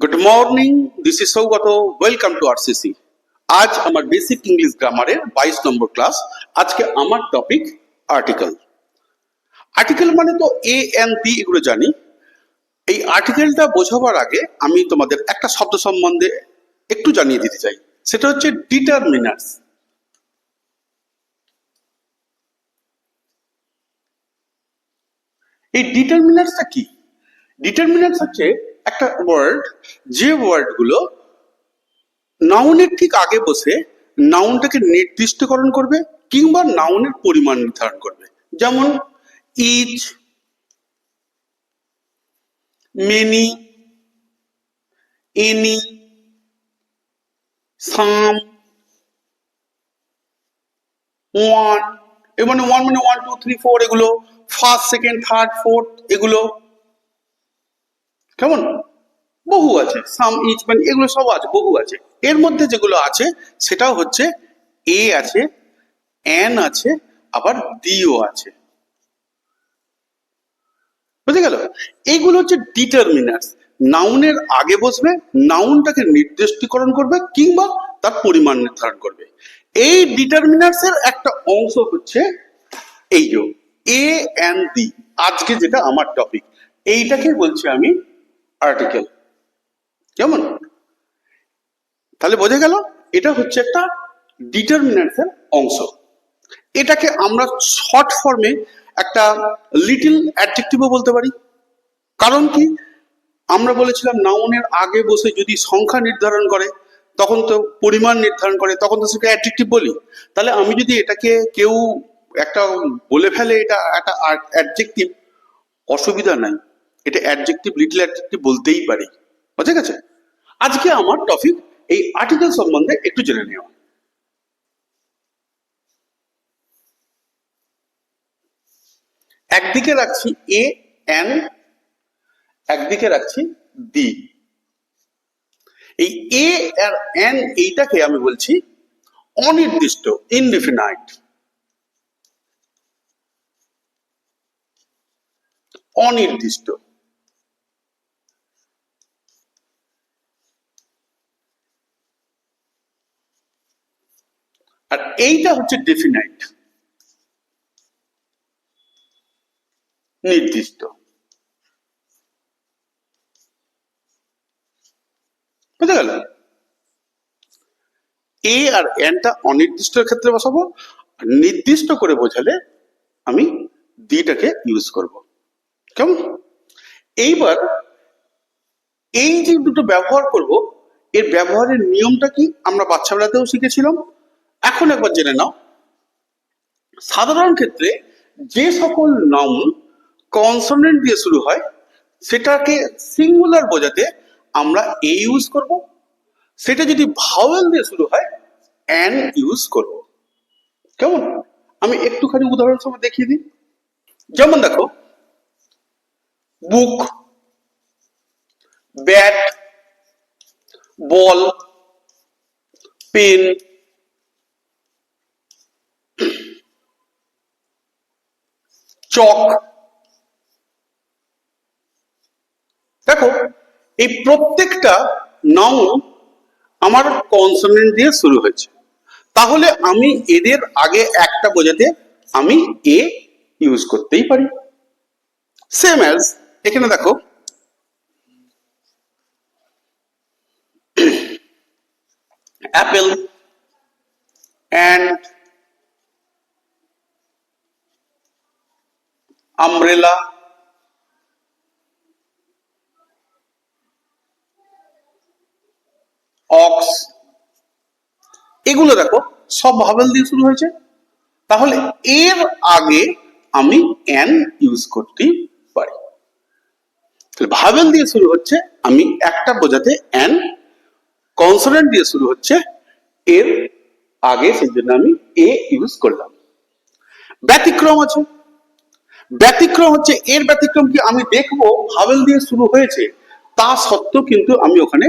Good morning, this is Sougata. Welcome to RCC. আজ আমার basic English গ্রামারের 22 নম্বর ক্লাস। আজকে আমার টপিক আর্টিকেল। আর্টিকেল মানে তো এ এন পি এগুলো জানি। এই আর্টিকেলটা বোঝাবার আগে আমি তোমাদের একটা শব্দ সম্বন্ধে একটু জানিয়ে দিতে চাই, সেটা হচ্ছে ডিটারমিনার্স। এই ডিটারমিনার্সটা কি? ডিটারমিনার্স হচ্ছে একটা ওয়ার্ড, যে ওয়ার্ডগুলো নাউনের ঠিক আগে বসে নাউনটাকে নির্দিষ্টকরণ করবে কিংবা নাউনের পরিমাণ নির্ধারণ করবে। যেমন ইচ, মেনি, এনি, সাম, ওয়ান। এর মানে ওয়ান মানে 1 2 3 4, এগুলো ফার্স্ট সেকেন্ড থার্ড ফোর্থ, এগুলো কেমন বহু আছে। সাম, ইচ, মানে এগুলো সব আছে, বহু আছে। এর মধ্যে যেগুলো আছে সেটাও হচ্ছে এ আছে, এন আছে, আবার দিও আছে। বুঝে গেল? এইগুলো হচ্ছে ডিটারমিনার্স। নাউনের আগে বসবে, নাউনটাকে নির্দিষ্টকরণ করবে কিংবা তার পরিমাণ নির্ধারণ করবে। এই ডিটারমিনার্স এর একটা অংশ হচ্ছে এই যে এ এন্ড দি। আজকে যেটা আমার টপিক, এইটাকে বলছি আমি আর্টিকেল। কেমন? তাহলে বোঝা গেল এটা হচ্ছে একটা ডিটারমিনার্স এর অংশ। এটাকে আমরা শর্ট ফর্মে একটা লিটল অ্যাডজেক্টিভও বলতে পারি। কারণ কি, আমরা বলেছিলাম নাউনের আগে বসে যদি সংখ্যা নির্ধারণ করে, তখন তো পরিমাণ নির্ধারণ করে, তখন তো সেটা অ্যাডজেক্টিভ বলি। তাহলে আমি যদি এটাকে কেউ একটা বলে ফেলে এটা একটা অ্যাডজেক্টিভ, অসুবিধা নাই, এটা অ্যাডজেক্টিভ, লিটল অ্যাডজেক্টিভ বলতেই পারি। বুঝে গেছে? আজকে আমার টপিক এই আর্টিকেল সম্বন্ধে একটু জেনে নেওয়া। একদিকে রাখছি এ এন, একদিকে রাখছি দি। এই এ আর এন এইটাকে আমি বলছি অনির্দিষ্ট, ইনডিফিনাইট। অনির্দিষ্ট। আর এইটা হচ্ছে ডেফিনাইট, নির্দিষ্ট। বুঝতে গেল? এ আর এনটা অনির্দিষ্ট ক্ষেত্রে বসাবো, আর নির্দিষ্ট করে বোঝালে আমি দিটাকে ইউজ করব। কেমন? এইবার এই যে দুটো ব্যবহার করব, এর ব্যবহারের নিয়মটা কি আমরা বাচ্চাবেলাতেও শিখেছিলাম। এখন একবার জেনে নাও। সাধারণ ক্ষেত্রে যে সকল নাউন কনসোনেন্ট দিয়ে শুরু হয়, সেটাকে সিঙ্গুলার বোঝাতে আমরা এ ইউজ করব। সেটা যদি ভাওয়েল দিয়ে শুরু হয়, অ্যান ইউজ করব। কেমন? আমি একটুখানি উদাহরণ সহ দেখিয়ে দিই। যেমন দেখো, বুক, ব্যাট, বল, পেন, চক। দেখো, এই প্রত্যেকটা নাউন আমার কনসোনেন্ট দিয়ে শুরু হয়েছে। তাহলে আমি এদের আগে একটা বোঝাতে আমি এ ইউজ করতেই পারি। সেম অ্যাজ এখানে দেখো, অ্যাপেল, অ্যান্ড, আমব্রেলা, অক্স, এগুলো দেখো সব ভাবেল দিয়ে শুরু হয়েছে। তাহলে এর আগে আমি অ্যান ইউজ করতেই পারি। ভাবেল দিয়ে শুরু হচ্ছে, আমি একটা বোঝাতে অ্যান, কনসোনেন্ট দিয়ে শুরু হচ্ছে এর আগে, সেই জন্য আমি এ ইউজ করলাম। ব্যতিক্রম আছে। ব্যতিক্রম হচ্ছে, এর ব্যতিক্রম কি, আমি দেখবো ভাবেল দিয়ে শুরু হয়েছে, তা সত্ত্বেও কিন্তু আমি ওখানে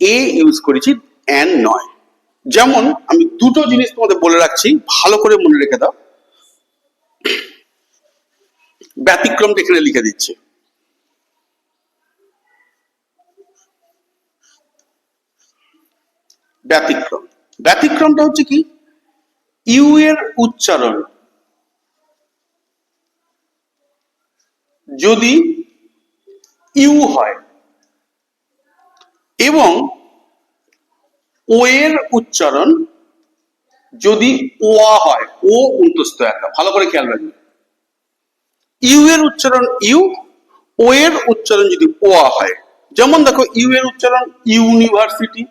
এ ইউজ করেছি, অ্যান নয়। যেমন আমি দুটো জিনিস তোমাদের বলে রাখছি, ভালো করে মনে রেখে দাও। ব্যতিক্রমটা এখানে লিখে দিচ্ছি। ব্যতিক্রম। ব্যতিক্রমটা হচ্ছে কি, ইউ এর উচ্চারণ যদি ইউ হয় এবং ও এর উচ্চারণ যদি ওয়া হয়, ও উন্তস্ত একটা, ভালো করে খেয়াল রাখবেন। ইউ এর উচ্চারণ ইউ, ও এর উচ্চারণ যদি ওয়া হয়, যেমন দেখো ইউ এর উচ্চারণ ইউনিভার্সিটি,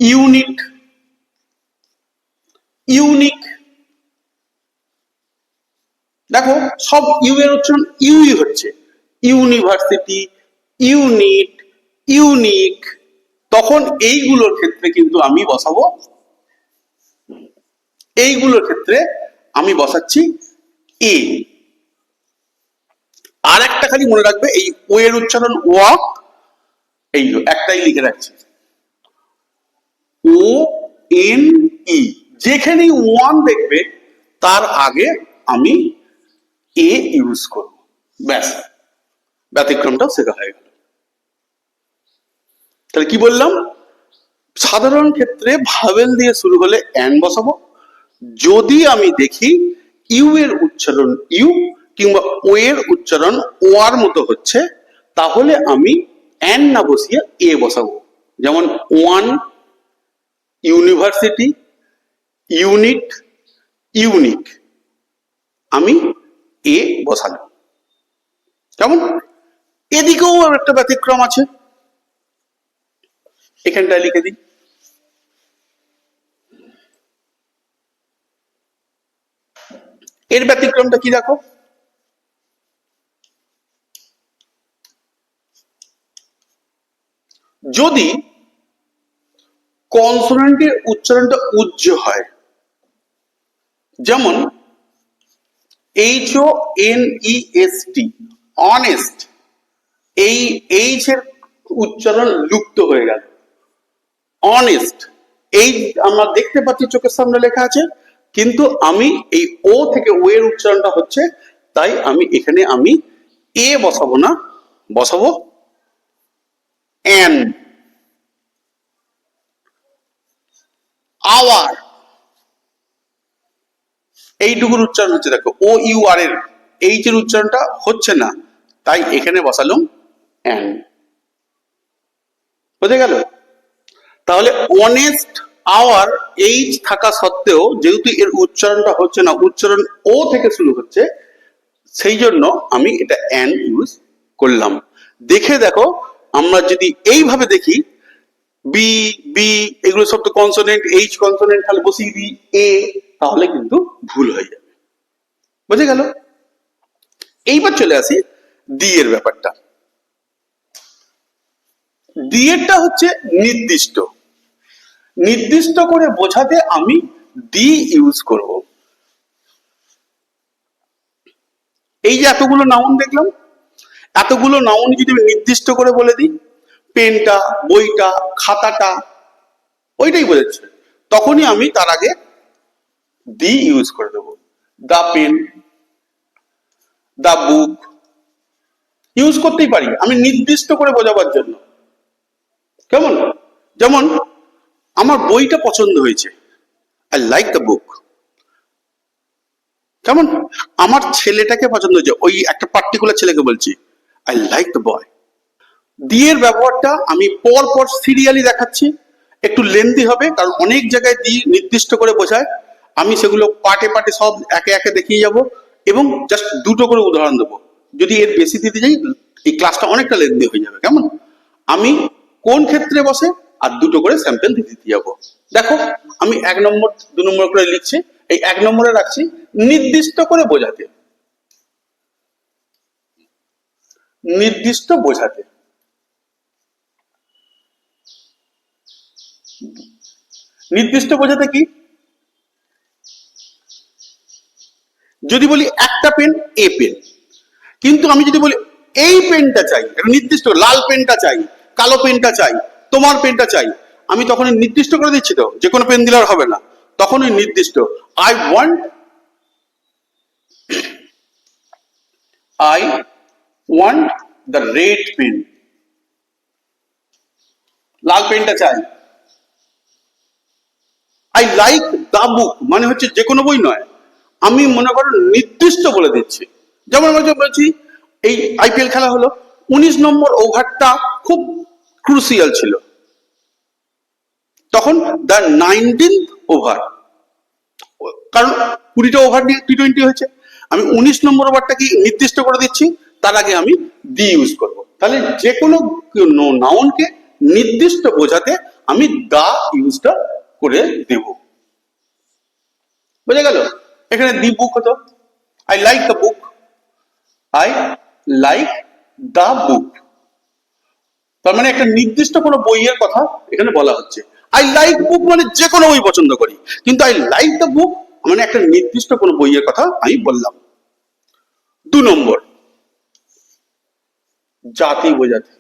ইউনিট, ইউনিক, দেখো সব ইউ এর উচ্চারণ ইউই হচ্ছে, ইউনিভার্সিটি, ইউনিট, ইউনিক। তখন এইগুলোর ক্ষেত্রে কিন্তু আমি বসাবো, এইগুলোর ক্ষেত্রে আমি বসাচ্ছি এ। আর একটা খালি মনে রাখবে, এই ও এর উচ্চারণ ওয়া, এই একটাই লিখে রাখছি, ও এন ই, যেখানেই ওয়ান দেখবে তার আগে আমি এ ইউজ করব, ব্যাস, ব্যতিক্রমটাও শেখা হয়ে গেল। তাহলে কি বললাম, সাধারণ ক্ষেত্রে ভাবেল দিয়ে শুরু হলে অ্যান বসাবো, যদি আমি দেখি ইউ এর উচ্চারণ ইউ কিংবা ও এর উচ্চারণ ওয়ার মতো হচ্ছে, তাহলে আমি অ্যান না বসিয়ে এ বসাবো। যেমন ওয়ান, ইউনিভার্সিটি, ইউনিট, ইউনিক, আমি এ বসালাম। কেমন? এদিকেও একটা ব্যতিক্রম আছে, এখানটায় লিখে দিই। এর ব্যতিক্রমটা কি দেখো, যদি কনসোনেন্টের উচ্চারণটা উজ্জ হয়, যেমন H O N E S T, honest, এই এইচ এর উচ্চারণ লুপ্ত হয়ে গেল, অনেস্ট, এই আমরা দেখতে পাচ্ছি চোখের সামনে লেখা আছে, কিন্তু আমি এই ও থেকে ও এর উচ্চারণটা হচ্ছে, তাই আমি এখানে আমি এ বসাবো না, বসাবো এন। আওয়ার, এইটুকুর উচ্চারণ হচ্ছে, দেখো ও ইউ আর এর এইচ এর উচ্চারণটা হচ্ছে না, তাই এখানে বসালাম এন। বুঝে গেল? তাহলে অনেস্ট, আওয়ার, এইচ থাকা সত্ত্বেও যেহেতু এর উচ্চারণটা হচ্ছে না, উচ্চারণ ও থেকে শুরু হচ্ছে, সেই জন্য আমি এটা এন ইউজ করলাম। দেখে দেখো, আমরা যদি এইভাবে দেখি, বি, বি এগুলো সব তো কনসোনেন্ট, এইচ কনসোনেন্ট, তাহলে বসিয়ে দিই এ, তাহলে কিন্তু ভুল হয়ে যাবে। বুঝে গেল? এইবার চলে আসি ডি এর ব্যাপারটা। ডি এরটা হচ্ছে নির্দিষ্ট, নির্দিষ্ট করে বোঝাতে আমি ডি ইউজ করব। এই যে এতগুলো নাউন দেখলাম, এতগুলো নাউন যদি আমি নির্দিষ্ট করে বলে দিই, পেনটা, বইটা, খাতাটা, ওইটাই বোঝাচ্ছে, তখনই আমি তার আগে ডি ইউজ করে দেবো। দা পেন, দা বুক ইউজ করতেই পারি আমি নির্দিষ্ট করে বোঝাবার জন্য। কেমন? যেমন আমার বইটা পছন্দ হয়েছে, আই লাইক দ্য বুক। কেমন? আমার ছেলেটাকে পছন্দ হয়েছে, ওই একটা পার্টিকুলার ছেলেকে বলছি, I like the boy. D এর ব্যবহারটা আমি পর পর সিরিয়ালি দেখাচ্ছি, একটু লেন্দি হবে কারণ অনেক জায়গায় ডি নির্দিষ্ট করে বোঝায়, আমি সেগুলো পার্টে পার্টে সব একে একে দেখিয়ে যাব এবং জাস্ট দুটো করে উদাহরণ দেবো। যদি এর বেশি দিতে যাই এই ক্লাসটা অনেকটা লেন্দি হয়ে যাবে। কেমন? আমি কোন ক্ষেত্রে বসে আর দুটো করে স্যাম্পল দিতে যাবো। দেখো আমি 1 নম্বর 2 নম্বর করে লিখছি, এই 1 নম্বরে রাখছি নির্দিষ্ট করে বোঝাতে, নির্দিষ্ট বোঝাতে। নির্দিষ্ট বোঝাতে কি, যদি বলি একটা পেন এ পেন, কিন্তু আমি যদি বলি এই পেনটা চাই, নির্দিষ্ট লাল পেনটা চাই, কালো পেনটা চাই, তোমার পেনটা চাই, আমি তখনই নির্দিষ্ট করে দিচ্ছি, তো যে কোনো পেন দিলে আর হবে না, তখনই নির্দিষ্ট, I want the red pen, লাল পেনটা চাই। আই লাইক দ্য বুক মানে হচ্ছে যে কোনো বই নয়, আমি মনে করো নির্দিষ্ট বলে দিচ্ছি। যেমন আমি বলছি এই আইপিএল খেলা হলো, 19 নম্বর ওভারটা খুব ক্রুসিয়াল ছিল, তখন দ্য 19th ওভার, কারণ 20টা ওভার নিয়ে টি20 হয়েছে, আমি 19 নম্বর ওভারটাকে নির্দিষ্ট করে দিচ্ছি, তার আগে আমি দি ইউজ করব। তাহলে যে কোনো নাউনকে নির্দিষ্ট বোঝাতে আমি দা ইউজটা করে দেব। বুঝে গেল? এখানে দি বুক হতো, I like the book, I like the book, তার মানে একটা নির্দিষ্ট কোনো বইয়ের কথা এখানে বলা হচ্ছে। আই লাইক বুক মানে যে কোনো বই পছন্দ করি, কিন্তু আই লাইক দ্য বুক মানে একটা নির্দিষ্ট কোনো বইয়ের কথা আমি বললাম। 2 নম্বর, জাতি বোঝাতে।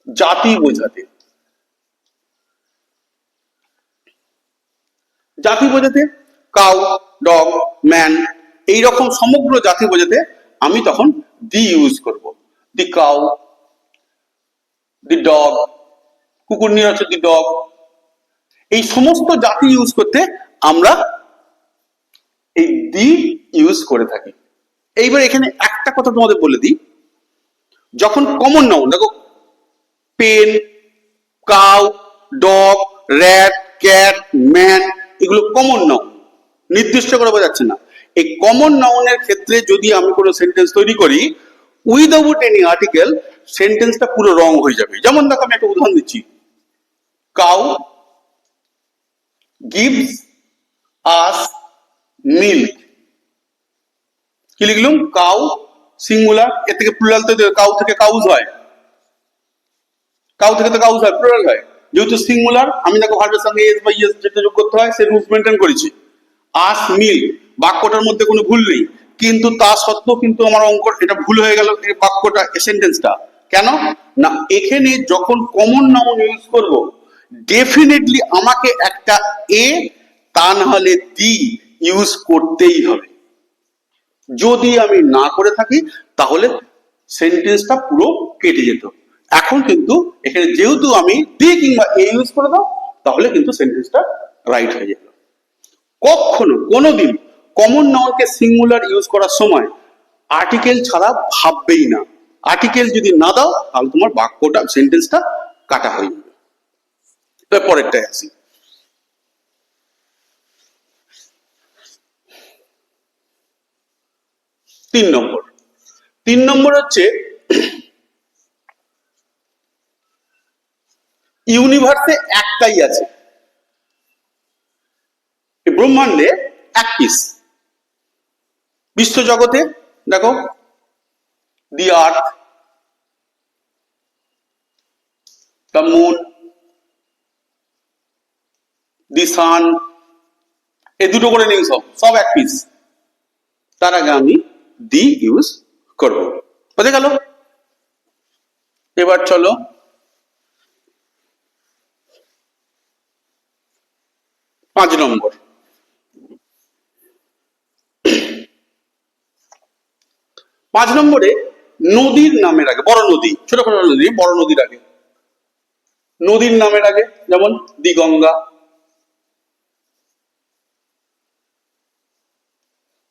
জাতি বোঝাতে, জাতি বোঝাতে কাউ, ডগ, ম্যান, এইরকম সমগ্র জাতি বোঝাতে আমি তখন দি ইউজ করব। দি কাউ, দি ডগ, কুকুর নিয়ে হচ্ছে দি ডগ, এই সমস্ত জাতি ইউজ করতে আমরা এই দি ইউজ করে থাকি। এইবার এখানে একটা কথা তোমাদের বলে দিই, যখন কমন নাউন, দেখো pen, cow, dog, rat, cat, man, এগুলো কমন নাউন, নির্দিষ্ট করে বোঝাচ্ছে না। এই কমন নাউনের ক্ষেত্রে যদি আমি কোনো সেন্টেন্স তৈরি করি উইদাউট এনি আর্টিকেল, সেন্টেন্সটা পুরো রং হয়ে যাবে। যেমন দেখো আমি একটা উদাহরণ দিচ্ছি, কাউ গিভস আস মিল্ক, কি লিখলাম? কাউ সিঙ্গুলার, এর থেকে প্লুরাল তো কাউ থেকে কাউজ হয়, কাউ থেকে তো কাউজ হয়, প্লুরাল হয়। যেহেতু সিঙ্গুলার আমি দেখো ভার্বের সঙ্গে এস বা ইএস যেটা যোগ করতে হয় সে রুলস মেনটেন করেছি। আস মিল্ক, বাক্যটার মধ্যে কোনো ভুল নেই, কিন্তু তা সত্ত্বেও কিন্তু আমার অঙ্ক এটা ভুল হয়ে গেল, এই বাক্যটা সেন্টেন্সটা কেন না, এখানে যখন কমন নাউন ইউজ করব ডেফিনেটলি আমাকে একটা এ তা না হলে দি ইউজ করতেই হবে। যদি আমি না করে থাকি তাহলে সেন্টেন্সটা পুরো কেটে যেত। এখন কিন্তু এখানে যেহেতু আমি দি কিংবা এ ইউজ করে দাও, তাহলে কিন্তু সেন্টেন্সটা রাইট হয়ে যেত। কখনো কোনোদিন কমন নাউনকে সিঙ্গুলার ইউজ করার সময় আর্টিকেল ছাড়া ভাববেই না। আর্টিকেল যদি না দাও তাহলে তোমার বাক্যটা সেন্টেন্সটা কাটা হয়ে যাবে। পরেরটায় আসি, 3 নম্বর। 3 নম্বর হচ্ছে ইউনিভার্সে একটাই আছে, ব্রহ্মাণ্ডে এক পিস। বিশ্বজগতে দেখো দি আর্থ, দ্য মুন, দি সান, এই দুটো করে নেই, সব এক পিস, তার আগে আমি দি ইউজ করব। বুঝে গেল? এবার চলো 5 নম্বর। 5 নম্বরে নদীর নামের আগে, বড় নদী, ছোট ছোট নদী, বড় নদীর আগে, নদীর নামের আগে, যেমন দি গঙ্গা,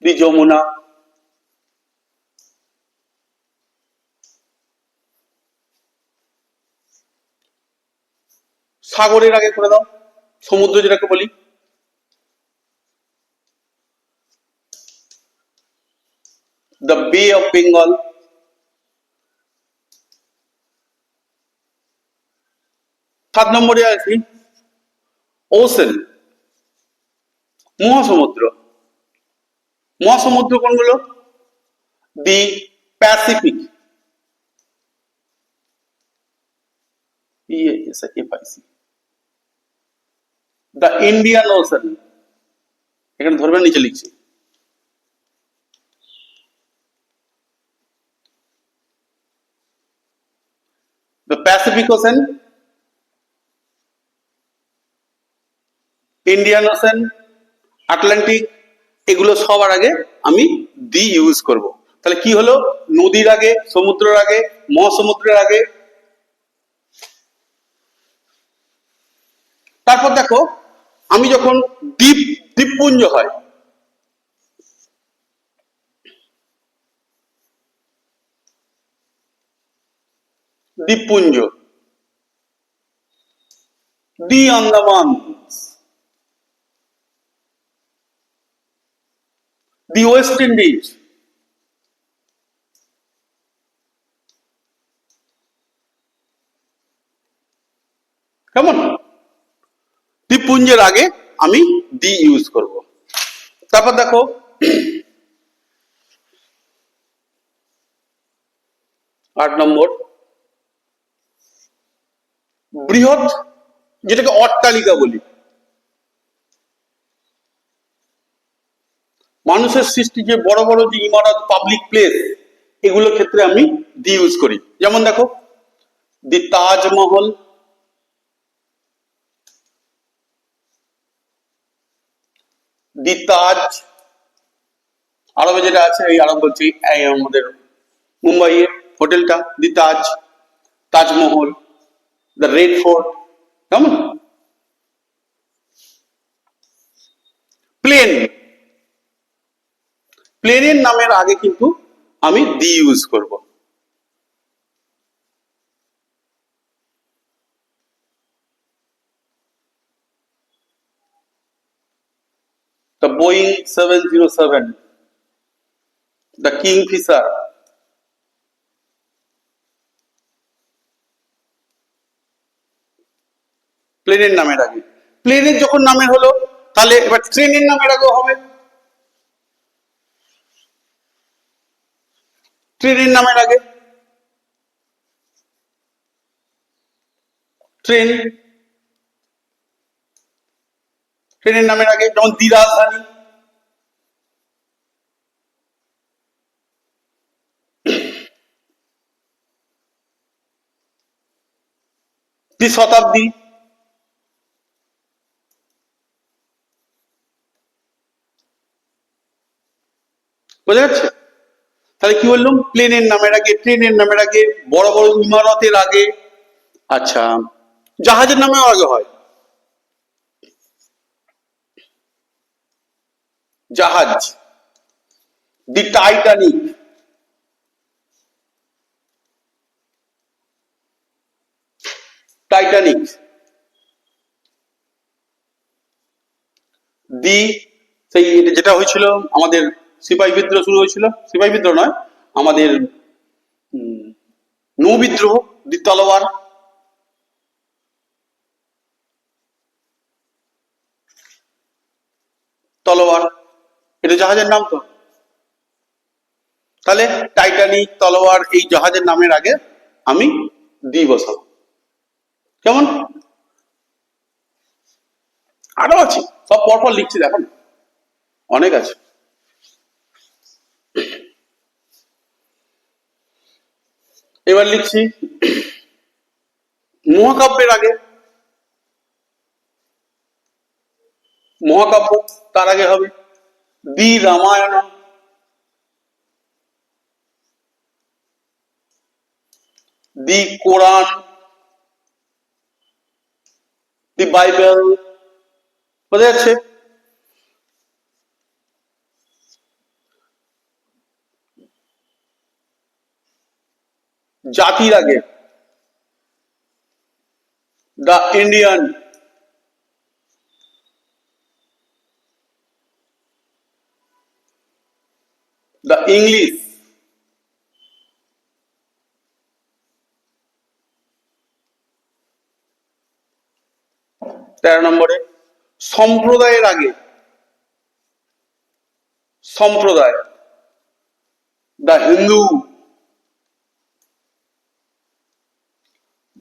দি যমুনা, সাগরের আগে করে দাও সমুদ্র যেটাকে বলি, দ্য বে অফ বেঙ্গল। 7 নম্বরে আছি ওশেন, মহাসমুদ্র। মহাসমুদ্র কোনগুলো? দি প্যাসিফিক, দ্য ইন্ডিয়ান ওশেন, এখানে ধরবেন নিচে লিখছি, the Pacific ocean, Indian ocean, Atlantic, এগুলো সবার আগে আমি দি ইউজ করব। তাহলে কি হলো, নদীর আগে, সমুদ্রের আগে, মহাসমুদ্রের আগে। তারপর দেখো, আমি যখন দ্বীপপুঞ্জ হয়, দ্বীপপুঞ্জ, দি আন্দামান, দি ওয়েস্ট ইন্ডিজ, কেমন? দ্বীপপুঞ্জের আগে আমি দি ইউজ করব। তারপর দেখো, 8 নম্বর, বৃহৎ, যেটাকে অট্টালিকা বলি, মানুষের সৃষ্টি যে বড় বড় যে ইমারত, পাবলিক প্লেস, এগুলোর ক্ষেত্রে আমি দি ইউজ করি। যেমন দেখো, দি তাজমহল, দি তাজ, আরবে যেটা আছে, এই আরব বলছি, এই আমাদের মুম্বাইয়ের হোটেলটা দি তাজ, তাজমহল, দ্য রেড ফোর্ট, কেমন? প্লেন, প্লেনের নামের আগে কিন্তু আমি দি ইউজ করব। দ্য বোয়িং 707, দ্য কিংফিশার, প্লেনের নামের আগে। প্লেনের যখন নামের হলো, তাহলে এবার ট্রেনের নামের আগেও হবে। ট্রেনের নামের আগে ট্রেন, ট্রেনের নামের আগে, যেমন দি রাজধানী, দি শতাব্দী, বোঝা যাচ্ছে? তাহলে কি বললাম, প্লেনের নামের আগে, ট্রেনের নামের আগে, বড় বড় ইমারতের আগে। আচ্ছা, জাহাজের নামেও আগে হয়। জাহাজ, দি টাইটানিক, টাইটানিক, দি, সেই যেটা হয়েছিল আমাদের, সিপাহী বিদ্রোহ শুরু হয়েছিল, সিপাহী বিদ্রোহ নয়, আমাদের নৌ বিদ্রোহ, দি তলোয়ার, তলোয়ার, এটা জাহাজের নাম তো। তাহলে টাইটানিক, তলোয়ার, এই জাহাজের নামের আগে আমি দি বসাবো। কেমন? আরো আছে, সব পরপর লিখছি, দেখো না, অনেক আছে। এবার লিখছি মহাকাব্যের আগে, মহাকাব্য, তার আগে হবে দি রামায়ণ, দি কোরআন, দি বাইবেল, বোঝা যাচ্ছে? জাতির আগে দ্য ইন্ডিয়ান, দ্য ইংলিশ, 13 নম্বরে, সম্প্রদায়ের আগে, সম্প্রদায়, দ্য হিন্দু,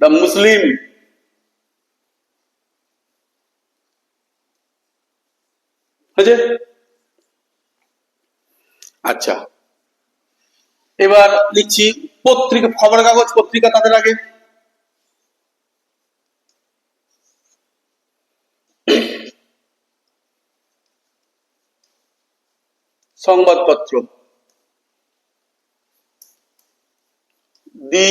দ্য মুসলিম, হয়েছে? আচ্ছা, এবার লিখছি পত্রিকা, খবরের কাগজ, পত্রিকা, তাদের আগে সংবাদপত্র, দি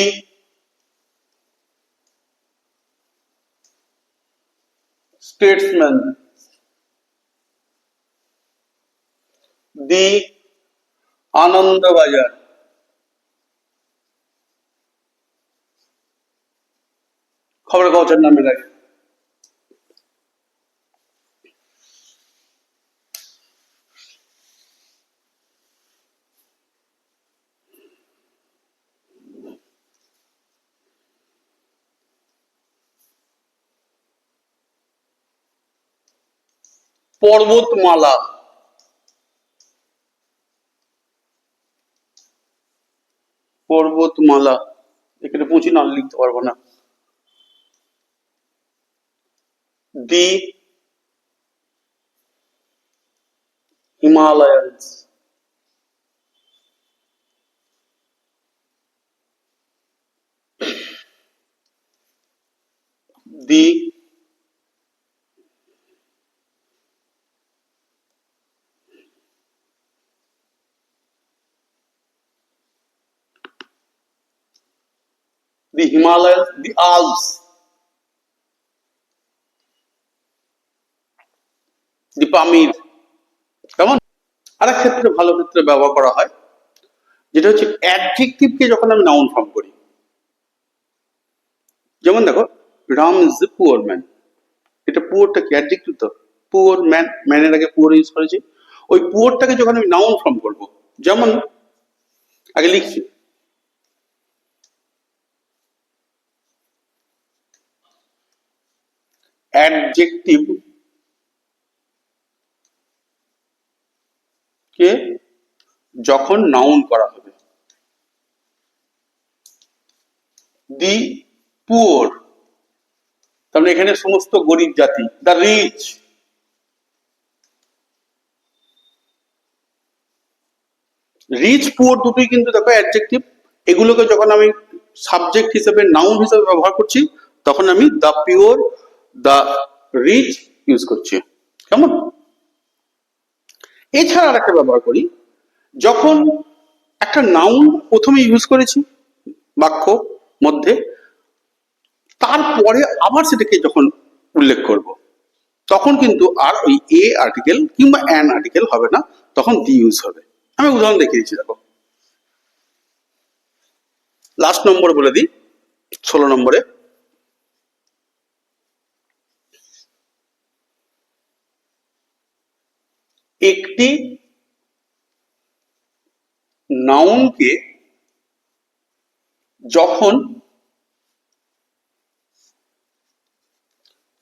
স্টেটসম্যান, দি আনন্দবাজার, খবরের কাগজের নামে লাগে। পর্বতমালা, পর্বতমালা, এখানে পুঁজি নাম লিখতে পারবো না। দি হিমালয়ান্স, দি Himalayas, the Alps, the Pamir। কেমন? আরেক ক্ষেত্রে ভালো ক্ষেত্রে ব্যবহার করা হয়, যেটা হচ্ছে অ্যাডজেক্টিভকে যখন আমি নাউন ফর্ম করি। যেমন দেখো, Ram is a poor man, এটা পুয়ারটা কি অ্যাডজেক্টিভ? তো পুয়ার ম্যান, ম্যানের আগে পুয়ার ইউজ করেছি। ওই পুয়ারটাকে যখন আমি নাউন ফর্ম করব, যেমন আগে লিখছি অ্যাডজেক্টিভ কে যখন নাউন করা হবে, দি পুয়ার, তাহলে এখানে সমস্ত গরিব জাতি, দ্য রিচ, রিচ পুয়ার দুটোই কিন্তু দেখো অ্যাডজেক্টিভ। এগুলোকে যখন আমি সাবজেক্ট হিসেবে নাউন হিসেবে ব্যবহার করছি, তখন আমি the pure, the rich use করছি। কেমন? এছাড়া আর একটা ব্যবহার করি, যখন একটা নাউন প্রথমে ইউজ করেছি বাক্য মধ্যে, তারপরে আবার সেটাকে যখন উল্লেখ করব, তখন কিন্তু আর ওই এ আর্টিকেল কিংবা অ্যান আর্টিকেল হবে না, তখন দি ইউজ হবে। আমি উদাহরণ দেখিয়ে দিচ্ছি, দেখো লাস্ট নম্বর বলে দিই, 16 নম্বরে, একটি নাউনকে যখন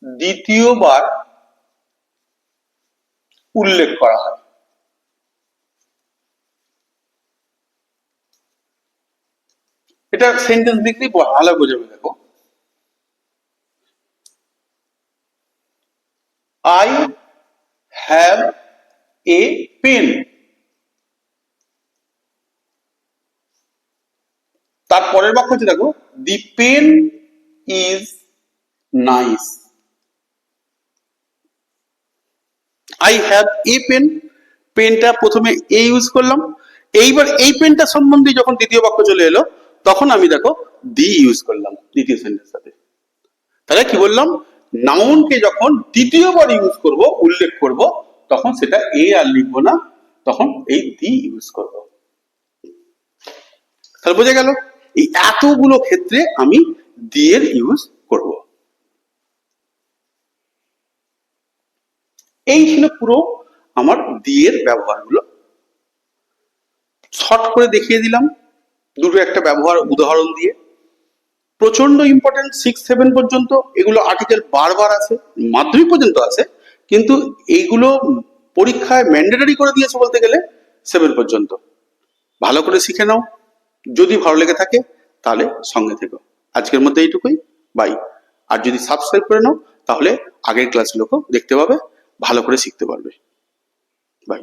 দ্বিতীয়বার উল্লেখ করা হয়, এটা সেন্টেন্স দেখলেই ভালো বোঝাবে। দেখো, আই হ্যাভ এ পেন, তার পরের বাক্য হচ্ছে দেখো, the pen is nice. I have a pen, পেনটা প্রথমে এ ইউজ করলাম, এইবার এই পেনটা সম্বন্ধে যখন দ্বিতীয় বাক্য চলে এলো, তখন আমি দেখো দি ইউজ করলাম দ্বিতীয় সেন্টেন্স সাথে। তাহলে কি বললাম, নাউনকে যখন দ্বিতীয়বার ইউজ করব, উল্লেখ করব, তখন সেটা এ আর লিখবো না, তখন এই দি ইউজ করব। তাহলে বোঝা গেল, এই এতগুলো ক্ষেত্রে আমি দি এর ইউজ করব। এই ছিল পুরো আমার দি এর ব্যবহারগুলো, শর্ট করে দেখিয়ে দিলাম দুটো একটা ব্যবহার উদাহরণ দিয়ে। প্রচন্ড ইম্পর্টেন্ট 6-7 পর্যন্ত এগুলো আর্টিকেল বারবার আসে, মাধ্যমিক পর্যন্ত আসে, কিন্তু এইগুলো পরীক্ষায় ম্যান্ডেটরি করে দিয়েছে বলতে গেলে 7 পর্যন্ত। ভালো করে শিখে নাও, যদি ভালো লেগে থাকে তাহলে সঙ্গে থেকো। আজকের মধ্যে এইটুকুই, বাই। আর যদি সাবস্ক্রাইব করে নাও, তাহলে আগের ক্লাসগুলোকেও দেখতে পাবে, ভালো করে শিখতে পারবে। বাই।